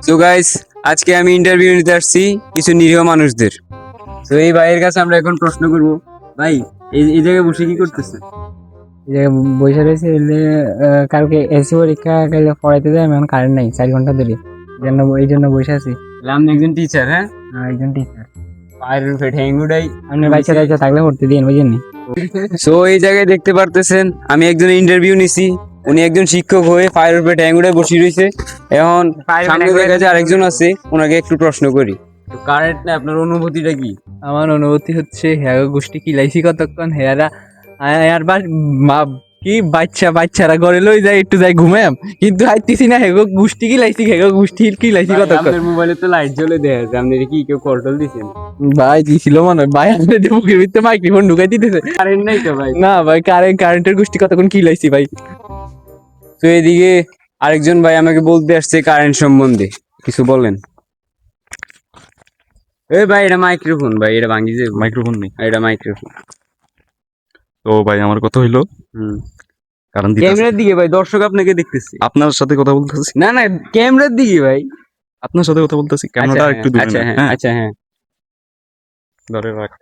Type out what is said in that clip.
তো গাইস, আজকে আমি ইন্টারভিউ নিতে আসছি কিছু নিরীহ মানুষদের। তো এই ভাইয়ের কাছে আমরা এখন প্রশ্ন করব। ভাই, এই জায়গায় বসে কি করতেছে? যে বসে রয়েছে কালকে এসি পরীক্ষা গেলে পড়াইতে যায়, এখন কারেন্ট নাই 4 ঘন্টা ধরে, এই জন্য বসে আছি। আপনি একজন টিচার? হ্যাঁ, একজন টিচার। পায়ের উপরে ঠ্যাঙ্গুটাই আপনার বাচ্চা টাচ্চা থাকলে পড়তে দিন, বুঝেন নি? সো এই জায়গায় দেখতে পারতেছেন আমি একজন ইন্টারভিউ নিছি। উনি একজন শিক্ষক হয়ে পায়ের উপরে ঠ্যাঙ্গুটাই বসে রয়েছে। এখন সামনে দেখা যায় আরেকজন আছে, ওনাকে একটু প্রশ্ন করি। তো কারেন্ট না, আপনার অনুভূতিটা কি? আমার অনুভূতি হচ্ছে হেয়ার গোষ্ঠী কিলাইছি কতক্ষণ, হেয়ারা আর কি বাচ্চারা ঘরে লই যায়, একটু যাই ঘুমাম, কিন্তু হাইতেছি না। হেগো গোষ্ঠী কিলাইছি, হেগো গোষ্ঠী কিলাইছি কতক্ষণ। আপনার মোবাইলে তো লাইট জ্বলে দেখা যাচ্ছে, আপনি কি কেউ কন্ট্রোল দিচ্ছেন? ভাই দিছিল মনে হয়, ভাই আমাদের বুকের ভিতরে মাইক্রোফোন ঢুকাই দিতেছে। কারেন্ট নাই তো ভাই। না ভাই, কারেন্টের গোষ্ঠী কতক্ষণ কিলাইছি ভাই। তো এদিকে আরেকজন ভাই আমাকে বলতে আসছে কারেন্ট সম্বন্ধে, কিছু বলেন। এ ভাই, এটা মাইক্রোফোন ভাই, এটা ভাঙি যে মাইক্রোফোন নেই এটা মাইক্রোফোন। তো ভাই আমার কথা হইলো কারণ ক্যামেরার দিকে ভাই, দর্শক আপনাকে দেখতেছে। আপনার সাথে কথা বলতেছি, না না, ক্যামেরার দিকে ভাই। আপনার সাথে কথা বলতেছি, ক্যামেরাটা একটু দূরে আচ্ছা না। হ্যাঁ, হ্যাঁ আচ্ছা হ্যাঁ। ধরে রাখ।